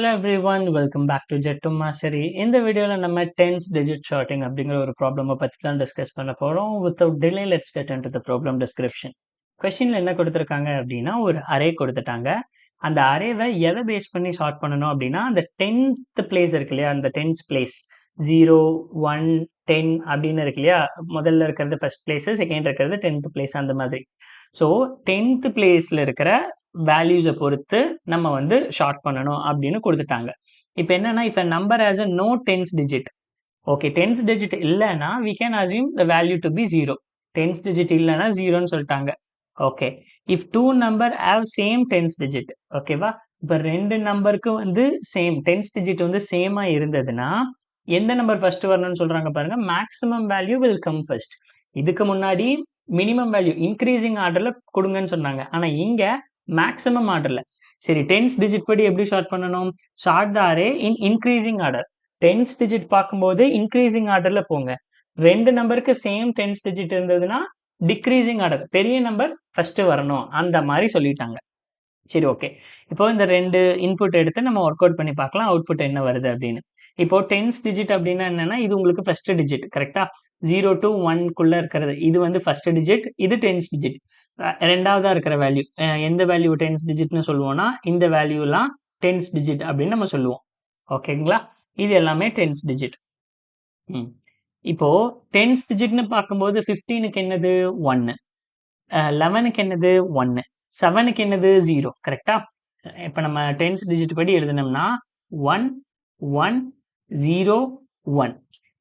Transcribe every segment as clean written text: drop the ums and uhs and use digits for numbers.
Hello everyone, welcome back to Jet to Mastery. இந்த வீடியோல நம்ம 10's digit sorting அப்படிங்கிற ஒரு ப்ராப்ளமை பத்தி தான் டிஸ்கஸ் பண்ண போறோம். Without delay, let's get into the problem description. கொஸ்டின்ல என்ன கொடுத்துருக்காங்க அப்படின்னா ஒரு அரே கொடுத்துட்டாங்க. அந்த அரேவை எதை பேஸ் பண்ணி சார்ட் பண்ணணும் அப்படின்னா அந்த 10th பிளேஸ் இருக்கு இல்லையா, அந்த 10th பிளேஸ் 0, 1, 10 அப்படின்னு இருக்கு இல்லையா, முதல்ல இருக்கிறது ஃபர்ஸ்ட் பிளேஸ், செகண்ட் இருக்கிறது 10th பிளேஸ், அந்த மாதிரி. ஸோ 10th பிளேஸ்ல இருக்கிற வேல்யூஸை பொறுத்து நம்ம வந்து ஷார்ட் பண்ணணும் அப்படின்னு கொடுத்துட்டாங்க. இப்போ என்னன்னா, if a number has a no 10's digit, okay 10's digit இல்லைன்னா we can assume the value to be 0. 10's digit இல்லைன்னா 0ன்னு சொல்லிட்டாங்க. Okay, if two number have same 10's digit, ஓகேவா, இப்போ ரெண்டு நம்பருக்கு வந்து சேம் 10's digit வந்து சேமா இருந்ததுன்னா எந்த நம்பர் ஃபர்ஸ்ட் வரணும்னு சொல்றாங்க பாருங்க, maximum value will come first. இதுக்கு முன்னாடி மினிமம் வேல்யூ இன்க்ரீசிங் ஆர்டர்ல கொடுங்கன்னு சொன்னாங்க, ஆனா இங்க மேக்ஸிமம் ஆர்டர்ல. சரி, 10's digit படி எப்படி ஷார்ட் பண்ணணும்? ஷார்ட் த அரே இன் இன்க்ரீசிங் ஆர்டர். 10's digit பார்க்கும்போது இன்க்ரீசிங் ஆர்டர்ல போங்க. ரெண்டு நம்பருக்கு சேம் 10's digit இருந்ததுன்னா டிக்ரீசிங் ஆர்டர், பெரிய நம்பர் ஃபர்ஸ்ட் வரணும், அந்த மாதிரி சொல்லிட்டாங்க. சரி, ஓகே. இப்போ இந்த ரெண்டு இன்புட் எடுத்து நம்ம ஒர்க் அவுட் பண்ணி பார்க்கலாம் அவுட்புட் என்ன வருது அப்படின்னு. இப்போ 10's digit அப்படின்னா என்னன்னா, இது உங்களுக்கு ஃபர்ஸ்ட் டிஜிட் கரெக்டா, 0 to 1 இருக்கிறது இது வந்து ஃபர்ஸ்ட் டிஜிட், இது 10's digit. ரெண்டாவதா இருக்கிற வேல்யூ எந்த வேல்யூ 10's digitனு சொல்லுவோம்னா இந்த வேல்யூலாம் 10's digit அப்படின்னு நம்ம சொல்லுவோம். ஓகேங்களா, இது எல்லாமே 10's digit. இப்போ 10's digitனு பார்க்கும்போது 15க்கு என்னது 1, 11க்கு என்னது 1, 7க்கு என்னது 0 கரெக்டா. இப்போ நம்ம 10's digit படி எழுதினோம்னா 1 1 0 1.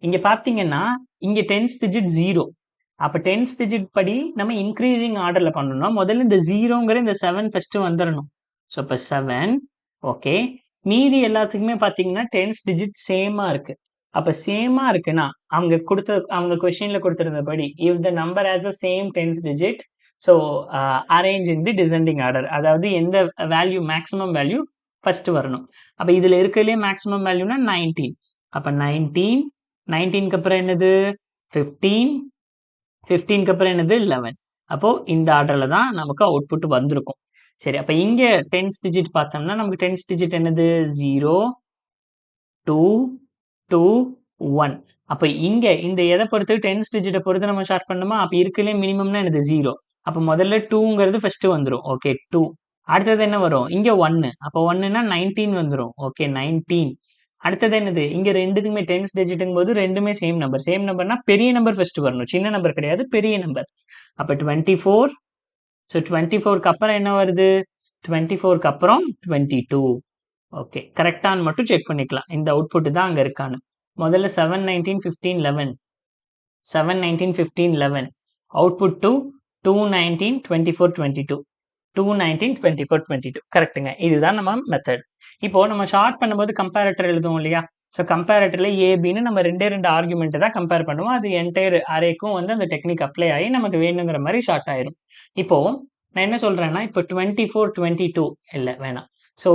இங்க பார்த்தீங்கன்னா இங்க 10's digit 0. அப்போ 10's digit படி நம்ம இன்க்ரீசிங் ஆர்டர்ல பண்ணணும்னா முதல்ல இந்த 0ங்கிற இந்த 7 ஃபர்ஸ்ட் வந்துடணும். ஸோ இப்போ 7, ஓகே. மீதி எல்லாத்துக்குமே பார்த்தீங்கன்னா 10's digit சேமா இருக்கு. அப்போ சேமா இருக்குன்னா அவங்க கொஸ்டின்ல கொடுத்திருந்தபடி if the number has a same 10's digit, so arrange in the descending order, அதாவது எந்த வேல்யூ மேக்ஸிமம் வேல்யூ ஃபர்ஸ்ட் வரணும். அப்போ இதுல இருக்கிறதுலே மேக்ஸிமம் வேல்யூனா 19. அப்போ 19க்கு அப்புறம் என்னது 15, 15க்கு அப்புறம் என்னது 11. அப்போ இந்த ஆர்டர்ல தான் நமக்கு அவுட்புட் வந்திருக்கும். சரி, அப்போ இங்க 10's digit பார்த்தோம்னா நமக்கு 10's digit என்னது 0 2 2 1. அப்போ இங்க இந்த எதை பொறுத்து 10's digit பொறுத்து நம்ம ஷார்ட் பண்ணணுமா, அப்போ இருக்குல்லே மினிமம்னா என்னது 0. அப்போ முதல்ல 2ங்கிறது ஃபர்ஸ்ட் வந்துடும். ஓகே 2. அடுத்தது என்ன வரும், இங்க 1. அப்போ 1னா 19 வந்துடும். ஓகே 19. அடுத்தது என்னது, இங்க ரெண்டுக்குமே 10's digitங்கும் போது ரெண்டுமே சேம் நம்பர். சேம் நம்பர்னா பெரிய நம்பர் ஃபர்ஸ்ட் வரணும், சின்ன நம்பர் கிடையாது, பெரிய நம்பர். அப்போ 24. ஸோ 24க்கு அப்புறம் என்ன வருது, 24க்கு அப்புறம் 22. ஓகே, கரெக்டான்னு மட்டும் செக் பண்ணிக்கலாம், இந்த அவுட்புட் தான் அங்க இருக்கான்னு. முதல்ல 7 19 15 11, 7 19 15 11. அவுட்புட் 2 2 19 24 22, 2 19 24 22. கரெக்டுங்க, இதுதான் நம்ம மெத்தட். இப்போ நம்ம ஷார்ட் பண்ணும்போது கம்பேரட்டர் எழுதுவோம் இல்லையா, ஸோ கம்பேரட்டர்ல ஏபின்னு நம்ம ரெண்டு ஆர்குமெண்ட் தான் கம்பேர் பண்ணுவோம். அது என்டையர் அரேக்கும் வந்து அந்த டெக்னிக் அப்ளை ஆகி நமக்கு வேணுங்கிற மாதிரி ஷார்ட் ஆயிரும். இப்போ நான் என்ன சொல்றேன்னா, இப்போ 24 22 இல்லை வேணாம். ஸோ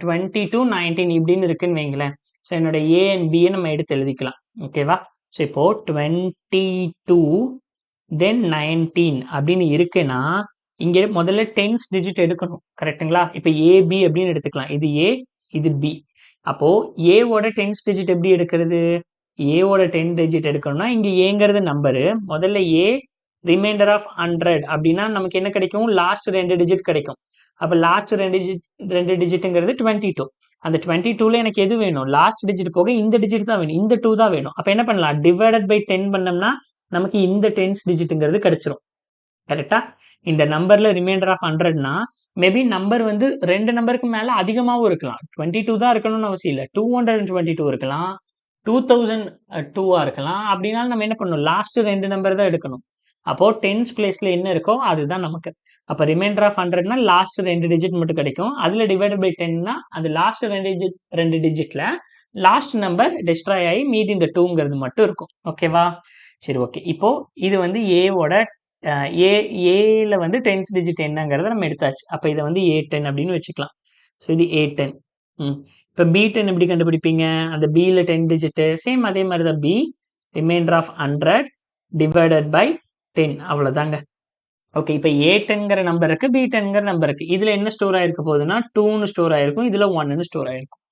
22 19 இப்படின்னு இருக்குன்னு வைங்களேன். ஸோ என்னோட ஏ அண்ட் பியை நம்ம எடுத்து எழுதிக்கலாம். ஓகேவா. ஸோ இப்போ 22 தென் 19 அப்படின்னு இருக்குன்னா இங்க முதல்ல 10's digit எடுக்கணும் கரெக்டுங்களா. இப்போ ஏபி அப்படின்னு எடுத்துக்கலாம், இது ஏ இது பி. அப்போ ஏவோட 10's digit எப்படி எடுக்கிறது, ஏவோட 10 digit எடுக்கணும்னா இங்க ஏங்கிறது நம்பரு, முதல்ல ஏ ரிமைண்டர் ஆஃப் 100 அப்படின்னா நமக்கு என்ன கிடைக்கும், லாஸ்ட் 2 டிஜிட் கிடைக்கும். அப்போ லாஸ்ட் 2 டிஜிட்டுங்கிறது 22. அந்த 22ல எனக்கு எது வேணும், லாஸ்ட் டிஜிட் போக இந்த டிஜிட் தான் வேணும், இந்த 2 தான் வேணும். அப்போ என்ன பண்ணலாம், டிவைடட் பை 10 பண்ணோம்னா நமக்கு இந்த 10's digitங்கிறது கிடைச்சிரும் கரெக்டா. இந்த நம்பர்ல ரிமைண்டர் ஆஃப் 100னா மேபி நம்பர் வந்து ரெண்டு நம்பருக்கு மேல அதிகமாகவும் இருக்கலாம், 22 தான் இருக்கணும்னு அவசியம் இல்லை, 222 இருக்கலாம், 2002 இருக்கலாம். அப்படின்னாலும் நம்ம என்ன பண்ணணும், லாஸ்ட் 2 நம்பர் தான் எடுக்கணும். அப்போ 10's பிளேஸ்ல என்ன இருக்கோ அதுதான் நமக்கு. அப்போ ரிமைண்டர் ஆஃப் 100னா லாஸ்ட் 2 டிஜிட் மட்டும் கிடைக்கும், அதுல டிவைடட் பை 10னா அது லாஸ்ட் 2 டிஜிட்ல லாஸ்ட் நம்பர் டெஸ்ட்ராய் ஆகி மீதி இந்த 2ங்கிறது மட்டும் இருக்கும். ஓகேவா. சரி, ஓகே. இப்போ இது வந்து ஏவோட ஏல வந்து 10's digit என்னங்கிறத நம்ம எடுத்தாச்சு. அப்போ இதை வந்து A10 அப்படின்னு வச்சுக்கலாம். ஸோ இது A10. இப்போ B10 எப்படி கண்டுபிடிப்பீங்க, அந்த பியில் 10 digit சேம் அதே மாதிரி தான், B remainder of 100 divided by 10, அவ்வளோதாங்க. ஓகே. இப்ப A10ங்கிற நம்பர் இருக்கு, B10ங்கிற நம்பர் இருக்கு. இதுல என்ன ஸ்டோர் ஆயிருக்க போகுதுன்னா 2ன்னு ஸ்டோர் ஆயிருக்கும். இதுல 1ன்னு ஸ்டோர் ஆயிருக்கும்.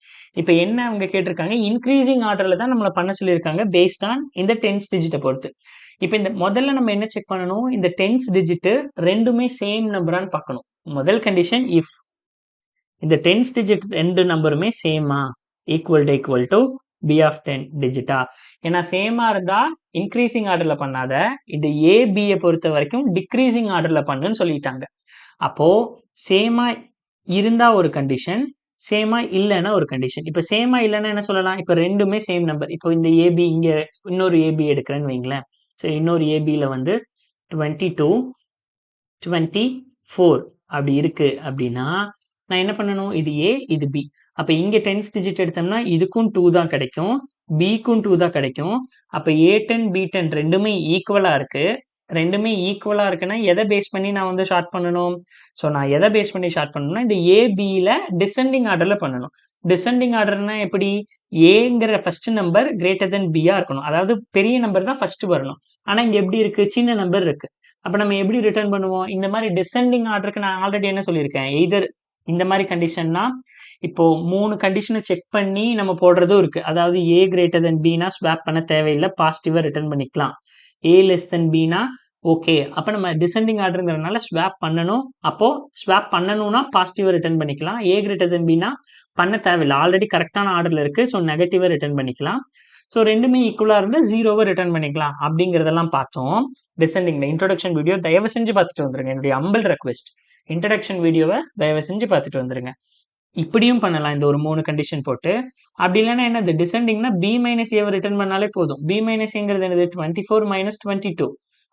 இப்ப என்ன அவங்க கேட்டிருக்காங்க, இன்க்ரீசிங் ஆர்டர்ல தான் நம்மள பண்ண சொல்லியிருக்காங்க பேஸ்ட் ஆன் இந்த 10's டிஜிட்ட பொறுத்து. இப்ப இந்த முதல்ல நம்ம என்ன செக் பண்ணணும், இந்த 10's டிஜிட் ரெண்டுமே சேம் நம்பரான்னு பார்க்கணும். முதல் கண்டிஷன் இஃப் இந்த 10's டிஜிட் ரெண்டு நம்பருமே சேமா ஈக்குவல் டு பி ஆஃப் 10 டிஜிட்டா. ஏன்னா சேமா இருந்தா இன்க்ரீசிங் ஆர்டர்ல பண்ணாத, இந்த ஏபியை பொறுத்த வரைக்கும் டிக்ரீசிங் ஆர்டர்ல பண்ணுன்னு சொல்லிட்டாங்க. அப்போ சேமா இருந்தா ஒரு கண்டிஷன், சேமா இல்லைன்னா ஒரு கண்டிஷன். இப்ப சேமா இல்லைன்னா என்ன சொல்லலாம், இப்ப ரெண்டுமே சேம் நம்பர். இப்போ இந்த ஏபி இங்க இன்னொரு ஏபி எடுக்கிறேன்னு வைங்களேன். ஸோ இன்னொரு ஏபியில் வந்து 22 24 அப்படி இருக்கு அப்படின்னா நான் என்ன பண்ணணும், இது ஏ இது பி. அப்ப இங்க 10's டிஜிட் எடுத்தோம்னா இதுக்கும் 2 தான் கிடைக்கும், பிக்கும் 2 தான் கிடைக்கும். அப்ப A10 B10 ரெண்டுமே ஈக்குவலா இருக்கு. ரெண்டுமே ஈக்குவலா இருக்குன்னா எதை பேஸ் பண்ணி நான் வந்து ஷார்ட் பண்ணணும்? ஸோ நான் எதை பேஸ் பண்ணி ஷார்ட் பண்ணணும்னா இந்த ஏபியில் டிசெண்டிங் ஆர்டர்ல பண்ணணும். டிசெண்டிங் ஆர்டர்னா எப்படி, ஏங்கிற ஃபர்ஸ்ட் நம்பர் கிரேட்டர் தென் பியா இருக்கணும். அதாவது பெரிய நம்பர் தான் ஃபர்ஸ்ட் வரணும். ஆனா இங்க எப்படி இருக்கு, சின்ன நம்பர் இருக்கு. அப்ப நம்ம எப்படி ரிட்டர்ன் பண்ணுவோம், இந்த மாதிரி டிசெண்டிங் ஆர்டருக்கு நான் ஆல்ரெடி என்ன சொல்லியிருக்கேன், எய்தர் இந்த மாதிரி கண்டிஷன்னா இப்போ 3 கண்டிஷனை செக் பண்ணி நம்ம போடுறதும் இருக்கு. அதாவது ஏ கிரேட்டர் தென் பினா ஸ்வாப் பண்ண தேவையில்லை, பாசிட்டிவா ரிட்டர்ன் பண்ணிக்கலாம். A less than Bina okay, அப்ப நம்ம டிசெண்டிங் ஆர்டருங்கிறதுனால ஸ்வாப் பண்ணணும். அப்போ ஸ்வாப் பண்ணணும்னா பாசிட்டிவா ரிட்டர்ன் பண்ணிக்கலாம். ஏ கிரேட்டர் தென் பினா பண்ண தேவையில்லை, ஆல்ரெடி கரெக்டான ஆர்டர்ல இருக்கு. ஸோ நெகட்டிவா ரிட்டர்ன் பண்ணிக்கலாம். ஸோ ரெண்டுமே ஈக்குவலா இருந்தா ஜீரோவை ரிட்டர்ன் பண்ணிக்கலாம் அப்படிங்கிறதெல்லாம் பார்த்தோம். டிசெண்டிங்ல இன்ட்ரோடக்ஷன் வீடியோ தயவு செஞ்சு பார்த்துட்டு வந்துருங்க. என்னுடைய அம்பல் ரெக்வெஸ்ட், இன்ட்ரடக்ஷன் வீடியோவை தயவு செஞ்சு பார்த்துட்டு வந்துருங்க. இப்படியும் பண்ணலாம் இந்த ஒரு 3 கண்டிஷன் போட்டு. அப்படி இல்லைன்னா என்னது, டிசெண்டிங்னா பி மைனஸ் ஏவை ரிட்டர்ன் பண்ணாலே போதும். பி மைனஸ் ஏங்கிறது என்னது, 24 மைனஸ் 22.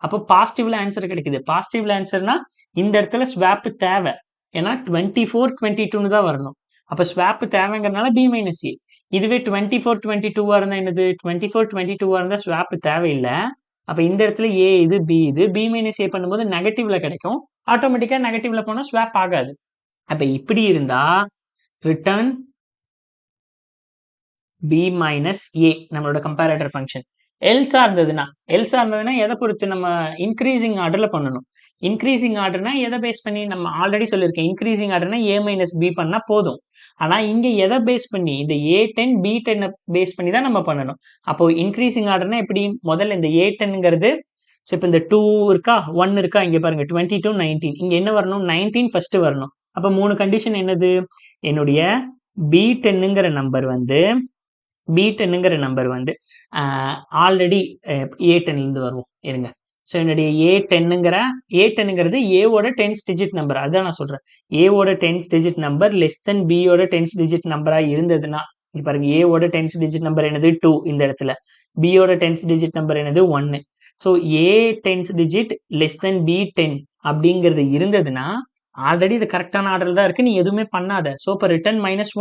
அப்போ பாசிட்டிவ்ல ஆன்சர் கிடைக்குது. பாசிட்டிவ்ல ஆன்சர்னா இந்த இடத்துல ஸ்வாப் தேவை. ஏன்னா 24 22ன்னு தான் வரணும். அப்ப ஸ்வாப் தேவைங்கிறதுனால பி மைனஸ் ஏ. இதுவே 24 22வா இருந்தா என்னது, 24 22வா இருந்தா ஸ்வாப் தேவையில்லை. அப்ப இந்த இடத்துல ஏ இது பி மைனஸ் ஏ பண்ணும்போது நெகட்டிவ்ல கிடைக்கும். ஆட்டோமேட்டிக்கா நெகட்டிவ்ல போனா ஸ்வாப் ஆகாது. அப்ப இப்படி இருந்தா ரிட்டர்ன் பி மைனஸ் ஏ நம்மளோட கம்பேரேட்டர் ஃபங்க்ஷன். எல்ஸா இருந்ததுன்னா எதை பொறுத்து நம்ம இன்க்ரீசிங் ஆர்டர்ல பண்ணணும். இன்க்ரீசிங் ஆர்டர்னா எதை பேஸ் பண்ணி, நம்ம ஆல்ரெடி சொல்லியிருக்கேன், இன்க்ரீசிங் ஆர்டர்னா ஏ மைனஸ் பி பண்ணா போதும். ஆனா இங்க எதை பேஸ் பண்ணி, இந்த A10 B10 பேஸ் பண்ணி தான் நம்ம பண்ணணும். அப்போ இன்க்ரீசிங் ஆர்டர்னா எப்படி, முதல்ல இந்த A10ங்கிறது, ஸோ இப்போ இந்த 2 இருக்கா 1 இருக்கா, இங்க பாருங்க 22 19, இங்க என்ன வரணும், 19 ஃபர்ஸ்ட் வரணும். அப்ப 3 கண்டிஷன் என்னது, என்னுடைய B10ங்கிற நம்பர் வந்து ஆல்ரெடி A10லேருந்து வருவோம் இருங்க. ஸோ என்னுடைய A10ங்கிறது ஏவோட 10's டிஜிட் நம்பர். அதான் நான் சொல்றேன், ஏவோட 10's digit number less than பியோட 10's டிஜிட் நம்பரா இருந்ததுன்னா, இங்க பாருங்க ஏவோட 10's டிஜிட் நம்பர் என்னது 2 இந்த இடத்துல, பியோட 10's டிஜிட் நம்பர் என்னது 1. ஸோ ஏ 10's digit less than B10 அப்படிங்கிறது இருந்ததுன்னா ஆல்ரெடி இது கரெக்டான ஆர்டர் தான் இருக்கு, நீ எதுவுமே பண்ணாத. ஸோ இப்போ ரிட்டர்ன் மைனஸ்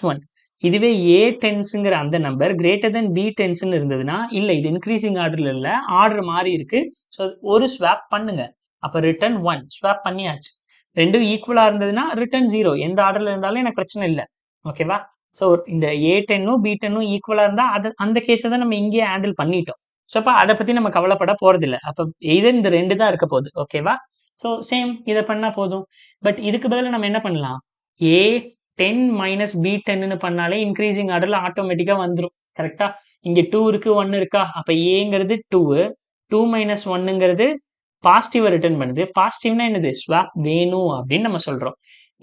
ஒன். இதுவே A10ங்கிற அந்த நம்பர் கிரேட்டர் தென் B10ன்னு இருந்ததுன்னா இல்ல, இது இன்க்ரீசிங் ஆர்டர்ல இல்ல, ஆர்டர் மாறி இருக்கு. ஸோ ஒரு ஸ்வாப் பண்ணுங்க. அப்ப ரிட்டர்ன் 1 ஸ்வாப் பண்ணியாச்சு. ரெண்டும் ஈக்குவலா இருந்ததுன்னா ரிட்டர்ன் 0. எந்த ஆர்டர்ல இருந்தாலும் எனக்கு பிரச்சனை இல்லை. ஓகேவா. ஸோ இந்த A10ம் B10ம் ஈக்குவலா இருந்தா அந்த கேஸை தான் நம்ம இங்கேயே ஹேண்டில் பண்ணிட்டோம். ஸோ அப்ப அதை பத்தி நம்ம கவலைப்பட போறதில்லை. அப்ப இது இந்த 2 தான் இருக்க போகுது. ஓகேவா. ஸோ சேம் இதை பண்ணா போதும். பட் இதுக்கு பதிலா நம்ம என்ன பண்ணலாம், A10 மைனஸ் B10ன்னு பண்ணாலே இன்க்ரீசிங் ஆர்டர்ல ஆட்டோமேட்டிக்கா வந்துடும். கரெக்டா. இங்க 2 இருக்கு 1 இருக்கா, அப்ப ஏங்கிறது 2, 2 மைனஸ் 1ங்கிறது பாசிட்டிவா ரிட்டர்ன் பண்ணுது. பாசிட்டிவ்னா என்னது, ஸ்வாப் வேணும் அப்படின்னு நம்ம சொல்றோம்.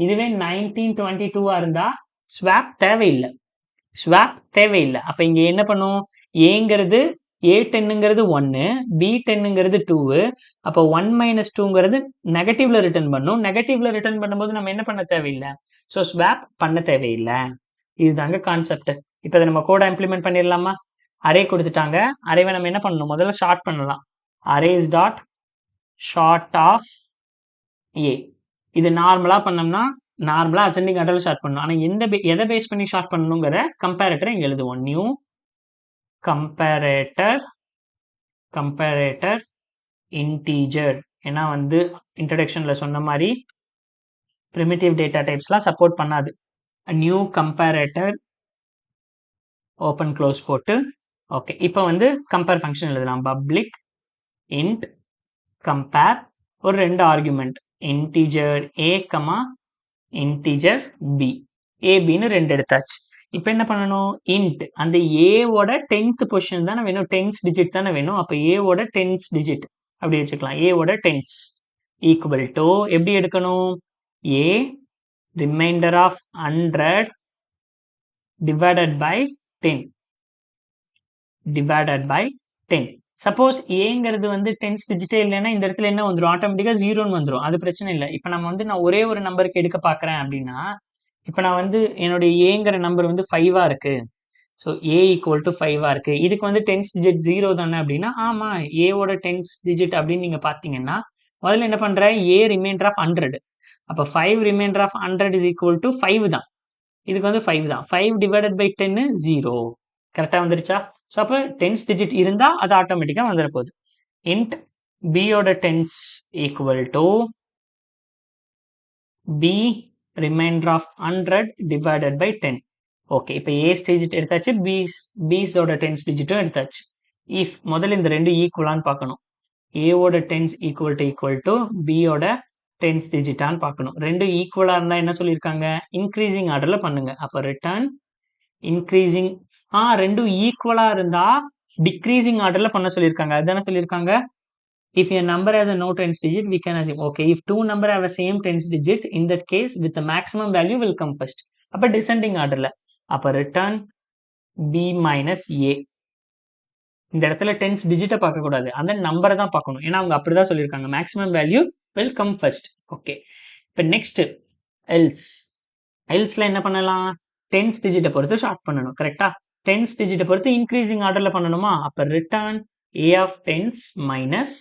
இதுவே 1922வா இருந்தா ஸ்வாப் தேவையில்லை. அப்ப இங்க என்ன பண்ணும், ஏங்கிறது A10ங்கிறது 1, B10ங்கிறது 2. அப்போ 1 மைனஸ் 2ங்கிறது நெகட்டிவ்ல ரிட்டர்ன் பண்ணும். நெகட்டிவ்ல ரிட்டர்ன் பண்ணும்போது நம்ம என்ன பண்ண தேவையில்லை, ஸோ ஸ்வாப் பண்ண தேவையில்லை. இதுதாங்க கான்செப்ட். இப்போ இதை நம்ம கோட இம்ப்ளிமெண்ட் பண்ணிடலாமா. அரே கொடுத்துட்டாங்க. அரேவை நம்ம என்ன பண்ணணும், முதல்ல ஷார்ட் பண்ணலாம். அரேஸ் டாட் ஷார்ட் ஆஃப் ஏ. இது நார்மலா பண்ணோம்னா நார்மலா அசெண்டிங் ஆர்டர்ல ஷார்ட் பண்ணணும். ஆனா எதை பேஸ் பண்ணி ஷார்ட் பண்ணணுங்கிற கம்பேரேட்டரை இங்க எழுதுவோம். New comparator integer. ஏன்னா வந்து இன்ட்ரடக்ஷன்ல சொன்ன மாதிரி பிரிமிட்டிவ் டேட்டா டைப்ஸ்லாம் சப்போர்ட் பண்ணாது. நியூ கம்பேரேட்டர் ஓப்பன் க்ளோஸ் போட்டு ஓகே. இப்போ வந்து கம்பேர் ஃபங்க்ஷன் எழுதலாம். பப்ளிக் இன்ட் கம்பேர் ஒரு 2 argument integer a, integer b, abன்னு 2 எடுத்தாச்சு. இப்போ என்ன பண்ணணும்? int அந்த a ஓட 10th பொசிஷன் தானே வேணும், 10's டிஜிட் தானே வேணும். அப்போ a ஓட 10's டிஜிட் அப்படி வச்சுக்கலாம். a ஓட 10's ஈக்குவல் டு எப்படி எடுக்கணும்? a reminder of 100 divided by 10 divided by 10. Suppose ஏங்கிறது வந்து 10's டிஜிட்டே இல்லைன்னா இந்த இடத்துல என்ன வந்துடும்? ஆட்டோமேட்டிக்காக 0ன்னு வந்துடும். அது பிரச்சனை இல்லை. இப்போ நம்ம வந்து நான் ஒரே ஒரு நம்பருக்கு எடுக்க பார்க்குறேன் அப்படின்னா, இப்போ நான் வந்து என்னுடைய ஏங்கிற நம்பர் வந்து 5ஆ இருக்கு. ஸோ ஏ ஈக்குவல் டு 5ஆ இருக்கு. இதுக்கு வந்து 10's டிஜிட் 0 தானே அப்படின்னா, ஆமாம் ஏவோட 10's டிஜிட் அப்படின்னு நீங்கள் பார்த்தீங்கன்னா, முதல்ல என்ன பண்ணுறேன்? A remainder of 100. அப்போ 5 remainder of 100 is equal to 5 தான். இதுக்கு வந்து 5 தான். 5 டிவைடட் பை 10 0. கரெக்டாக வந்துருச்சா? ஸோ அப்போ 10's டிஜிட் இருந்தால் அது ஆட்டோமேட்டிக்காக வந்துட போகுது. இன்ட் பியோட 10's equal to B remainder of 100 divided by 10. Okay, இப்போ ஏஸ் டிஜிட் எடுத்தாச்சு, பிஸோட 10's டிஜிட்டும் எடுத்தாச்சு. இஃப் முதல்ல இந்த ரெண்டு ஈக்குவலான்னு பார்க்கணும். ஏவோட 10's ஈக்குவல் டு பியோட 10's டிஜிட்டான்னு பார்க்கணும். ரெண்டு ஈக்குவலாக இருந்தால் என்ன சொல்லியிருக்காங்க? இன்க்ரீசிங் ஆர்டரில் பண்ணுங்க. அப்போ ரிட்டர்ன் இன்க்ரீசிங். ரெண்டும் ஈக்குவலாக இருந்தால் டிக்ரீசிங் ஆர்டரில் பண்ண சொல்லியிருக்காங்க. அதுதானே சொல்லியிருக்காங்க. If a number has a no 10's digit, we can assume, okay, if two number have a same 10's digit, in that case, with the maximum value will come first. அப்போ descending orderல. அப்போ return b minus a. இந்த இடத்துல 10's digit பார்க்கக்கூடாது, அந்த நம்பரை தான் பார்க்கணும். ஏன்னா அவங்க அப்படிதான் சொல்லியிருக்காங்க, maximum value will come first. Okay, இப்போ next else. elseல என்ன பண்ணலாம்? 10's digit பொறுத்து ஷார்ட் பண்ணணும். கரெக்டா? 10's digit பொறுத்து இன்க்ரீசிங் ஆர்டர்ல பண்ணணுமா? அப்போ return a of 10's minus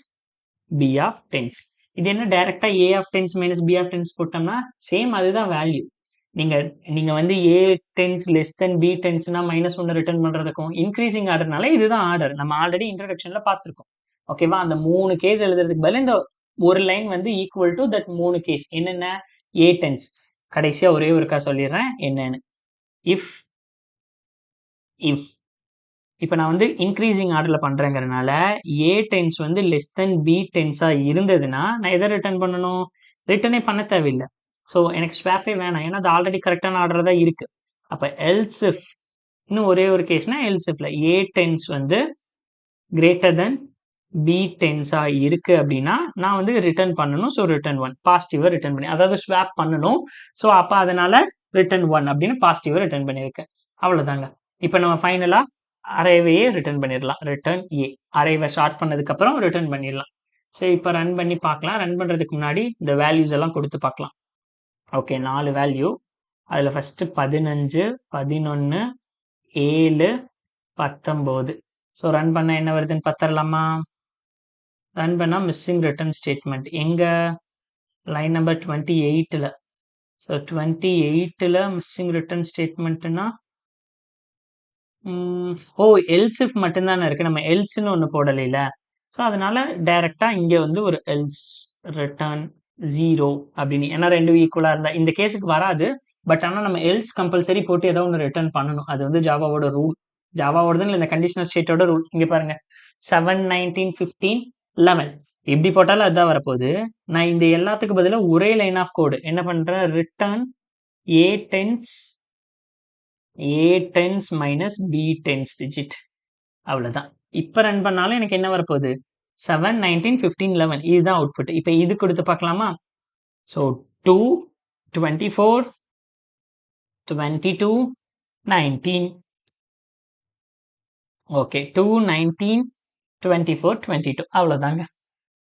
b of 10's. இது என்ன டைரக்டா a of 10's minus b of 10's போட்டோம்னா சேம் அதுதான் வேல்யூ. நீங்க வந்து a 10's less than b 10's -1 return பண்றதுக்கும் இன்க்ரீசிங் ஆர்டர்னால இதுதான் ஆர்டர். நம்ம ஆல்ரெடி இன்ட்ரோடக்ஷன்ல பார்த்துருக்கோம். ஓகேவா? அந்த 3 கேஸ் எழுதுறதுக்கு பதில் இந்த ஒரு லைன் வந்து ஈக்குவல் டு தட் 3 கேஸ். என்னென்ன? a 10's. கடைசியா ஒரே ஒருக்கா சொல்லிடுறேன் என்னன்னு. இஃப் இப்போ நான் வந்து இன்க்ரீசிங் ஆர்டரில் பண்ணுறேங்கிறதுனால ஏ 10's வந்து லெஸ் தென் பி 10's இருந்ததுன்னா நான் எதை ரிட்டர்ன் பண்ணணும்? ரிட்டர்னே பண்ண தேவையில்லை. ஸோ எனக்கு ஸ்வாப்பே வேணாம், ஏன்னா அது ஆல்ரெடி கரெக்டான ஆர்டர் தான் இருக்குது. அப்போ எல்ஸ் இஃப், இன்னும் ஒரே ஒரு கேஸ்னா எல்ஸ் இஃப்ல ஏ 10's வந்து கிரேட்டர் தென் பி 10's இருக்குது அப்படின்னா நான் வந்து ரிட்டர்ன் பண்ணணும். ஸோ ரிட்டர்ன் 1 பாசிட்டிவாக ரிட்டர்ன் பண்ணி, அதாவது ஸ்வாப் பண்ணணும். ஸோ அப்போ அதனால ரிட்டர்ன் 1 அப்படின்னு பாசிட்டிவாக ரிட்டர்ன் பண்ணியிருக்கேன். அவ்வளோதாங்க. இப்போ நம்ம ஃபைனலாக அரேவையே ரிட்டர்ன் பண்ணிடலாம். ரிட்டர்ன் ஏ, அரேவை ஷார்ட் பண்ணதுக்கப்புறம் ரிட்டர்ன் பண்ணிடலாம். ஸோ இப்போ ரன் பண்ணி பார்க்கலாம். ரன் பண்ணுறதுக்கு முன்னாடி இந்த வேல்யூஸ் எல்லாம் கொடுத்து பார்க்கலாம். Okay, 4 value. அதில் ஃபஸ்ட்டு 15, 11, 7, 19. ஸோ ரன் பண்ண என்ன வருதுன்னு பார்த்துடலாமா? ரன் பண்ணால் மிஸ்ஸிங் ரிட்டர்ன் ஸ்டேட்மெண்ட் எங்கே? லைன் நம்பர் 28ல். ஸோ 28ல் மிஸ்ஸிங் ரிட்டர்ன் ஸ்டேட்மெண்ட்னா எல்ஸ் இஃப் மட்டும்தானே இருக்குது, நம்ம எல்ஸ்ன்னு ஒன்று போடலைல. ஸோ அதனால டைரெக்டாக இங்கே வந்து ஒரு எல்ஸ் ரிட்டர்ன் 0 அப்படின்னு, ஏன்னா ரெண்டு ஈக்குவலாக இருந்தால் இந்த கேஸுக்கு வராது. பட் ஆனால் நம்ம எல்ஸ் கம்பல்சரி போட்டு ஏதோ ஒன்று ரிட்டர்ன் பண்ணணும். அது வந்து ஜாவாவோட ரூல். ஜாவாவோடதுன்னு இல்லை, இந்த கண்டிஷனல் ஸ்டேட்டோட ரூல். இங்கே பாருங்க, 7, 19, 15, 11 எப்படி போட்டாலும் அதுதான் வரப்போகுது. நான் இந்த எல்லாத்துக்கு பதிலாக ஒரே லைன் ஆஃப் கோடு என்ன பண்ணுறேன்? ரிட்டர்ன் ஏ 10's minus b 10's digit. அவ்வளோதான். இப்போ ரன் பண்ணாலும் எனக்கு என்ன வரப்போகுது? 7, 19, 15, 11 இதுதான் அவுட்புட். இப்போ இது கொடுத்து பார்க்கலாமா? ஸோ 2, 24, 22, 19. ஓகே, 2, 19, 24, 22 அவ்வளோதாங்க.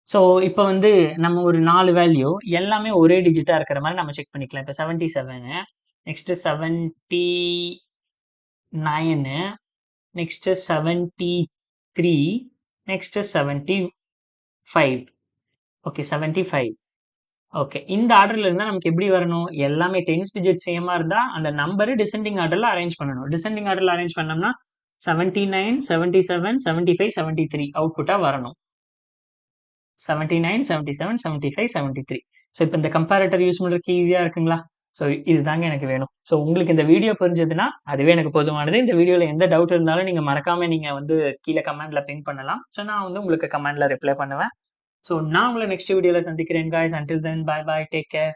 ஸோ இப்போ வந்து நம்ம ஒரு 4 வேல்யூ எல்லாமே ஒரே டிஜிட்டாக இருக்கிற மாதிரி நம்ம செக் பண்ணிக்கலாம். இப்போ 77, next 79, next 73, next 75. Okay, 75. Okay, இந்த ஆர்டரில் இருந்தால் நமக்கு எப்படி வரணும்? எல்லாமே 10's டிஜிட் சேமாக இருந்தால் அந்த நம்பரு டிசெண்டிங் ஆர்டரில் அரேஞ்ச் பண்ணணும். டிசெண்டிங் ஆர்டரில் அரேஞ்ச் பண்ணோம்னா 79, 77, 75, 73 அவுட்புட்டாக வரணும். 79, 77, 75, 73. ஸோ இப்போ இந்த கம்பேரேட்டர் யூஸ் பண்ணுறதுக்கு ஈஸியாக இருக்குங்களா? ஸோ இதுதாங்க எனக்கு வேணும். ஸோ உங்களுக்கு இந்த வீடியோ புரிஞ்சதுன்னா அதுவே எனக்கு போதுமானது. இந்த வீடியோவில் எந்த டவுட் இருந்தாலும் நீங்கள் மறக்காமல் நீங்கள் வந்து கீழே கமெண்டில் பின் பண்ணலாம். ஸோ நான் வந்து உங்களுக்கு கமெண்டில் ரிப்ளை பண்ணுவேன். ஸோ நான் உங்களை நெக்ஸ்ட் வீடியோவில் சந்திக்கிறேன் guys. Until then, bye bye, take care.